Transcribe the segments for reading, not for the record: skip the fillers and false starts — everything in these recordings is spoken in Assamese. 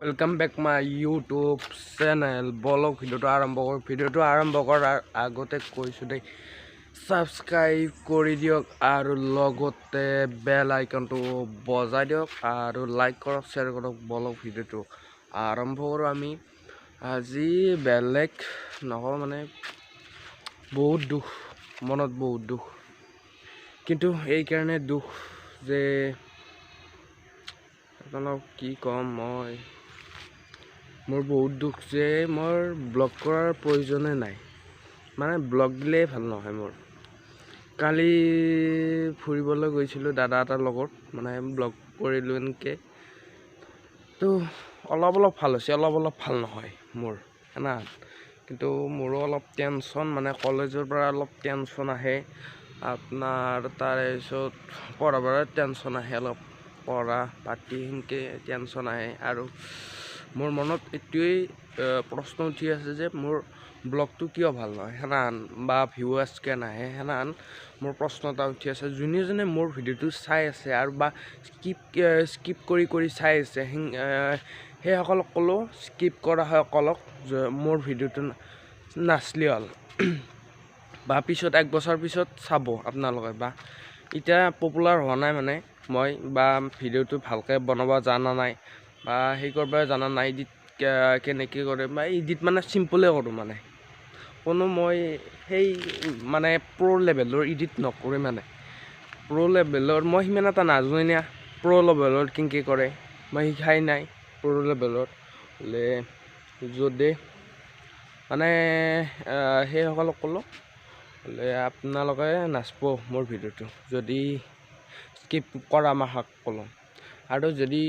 Welcome back my YouTube channel blog ভিডিওটো আৰম্ভ কৰাৰ আগতে কৈছো দেই সাবস্ক্ৰাইব কৰি দিয়ক আৰু লগতে বেল আইকনটো বজাই দিয়ক আৰু লাইক কৰক শেয়াৰ কৰক ব্লগ ভিডিওটো আৰম্ভ কৰো আমি আজি বেলেগ নহয় মানে বহুত দুখ মনত বহুত দুখ কিন্তু এই কাৰণে দুখ যে আপোনাক কি কম মই मोर बहुत दुख जे मोर ब्लग करार प्रयोजने नाई माने ब्लग दिले ভাল নহয় मोर काली फुरिबले गयसिलो दादा एटार लगत माने ब्लग करिलो एनके तो अलप अलप ভাল হৈছে अलप अलप ভাল নহয় मोर ना किन्तु मोर अलप टेनसन माने कलेजर পৰা अलप टेनसन आহে आपनार तारे पिছত पढाबार टेनसन आহে अलप पढा पाती हिनके टेनसन आহে आरो मोर मनत एटुई प्रश्न उठी आछे जे मोर ब्लगटो किय ভাল নহয় হেনান বা ভিউয়াर्स के नाहे हेनान मोर प्रश्नटा उठी आछे जुने जुने मोर भिडिओटो चाइ आछे आरो बा स्किप करि करि चाइ आछे हे सकलक कलो स्किप करा হয় कलक मोर भिडिओटो नाचली हल बा पिছত एक बছৰ पिছত চাবো আপোনালোকে বা ইটা পপুলাৰ হোৱা নাই মানে মই বা ভিডিওটো ভালকে বনাবা জানা নাই বা হেই করবা জানা নাই এডিট কেনেকে করে বা এডিট মানে সিম্পলে কৰো মানে কোনো মই হেই মানে প্ৰো লেভেলৰ এডিট নকৰে মানে প্ৰো লেভেলৰ মই হিমান এটা নাজানো না প্ৰো লেভেলৰ কেনেকে কৰে মই শিকাই নাই প্ৰো লেভেলৰ লে যদি মানে হে সকলক কলো লে আপোনালোকে নাচবো মোৰ ভিডিওটো যদি স্কিপ কৰা মাহাক কলো আৰু যদি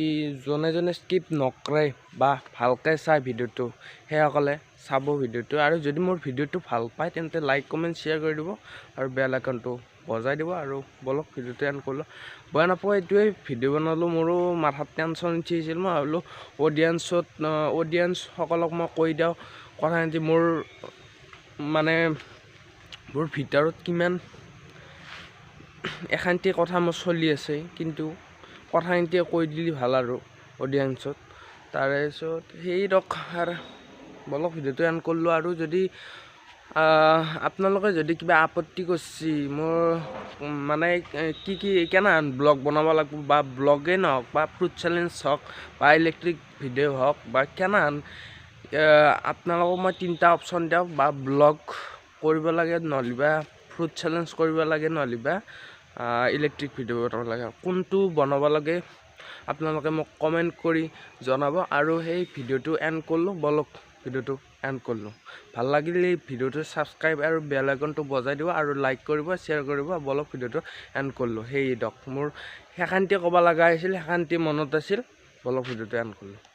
জনে জনে স্কিপ নকৰে বা ভালকে চাই ভিডিওটো হে সকলে চাবো ভিডিওটো আৰু যদি মোৰ ভিডিওটো ভাল পায় তেন্তে লাইক কমেন্ট শেয়াৰ কৰি দিব আৰু বেল আইকনটো বজাই দিব আৰু বলক ভিডিওটো এন্ড কৰলো বয়া নাপায় এটোই ভিডিও বনালো মোৰো মাথাত টেনচন উঠিছিল মই ভাবিলো অডিয়েন্স সকলক মই কৈ দিও কথা এন্টি মোৰ মানে মোৰ ভিতৰত কিমান এখান্তি কথা মোৰ চলি আছে কিন্তু কথা এন্টি কৈ দিলি ভাল আৰু অডিয়েন্সত তাৰে পিছত হেই ৰখাৰ বলক ভিডিওটো এন্ড কৰলো আৰু যদি আপোনালোকে যদি কিবা আপত্তি কৰছি মোৰ মানে কি কেনা ব্লগ বনাব লাগব বা ব্লগে নহক বা ফ্ৰুট চ্যালেঞ্জ হক বা ইলেক্ট্ৰিক ভিডিও হক বা কেনা আপোনালোকক মই তিনটা অপচন দিও বা ব্লগ কৰিব লাগে নলিবা ফ্ৰুট চ্যালেঞ্জ কৰিব লাগে নলিবা ইলেক্ট্ৰিক ভিডিও বনাব লাগে কোনটো বনাব লাগে আপোনালোকে মোক কমেন্ট কৰি জনাব আৰু হেই ভিডিওটো এন্ড কৰলো বলক ভিডিওটো এন্ড কৰলো ভাল লাগিলে ভিডিওটো সাবস্ক্ৰাইব আৰু বেল আইকনটো বজাই দিব আৰু লাইক কৰিব শেয়াৰ কৰিব বলক ভিডিওটো এন্ড কৰলো হেই ডক মোৰ হেখান্তি কবা লাগা আছিল হেখান্তি মনত আছিল বলক ভিডিওটো এন্ড কৰলো।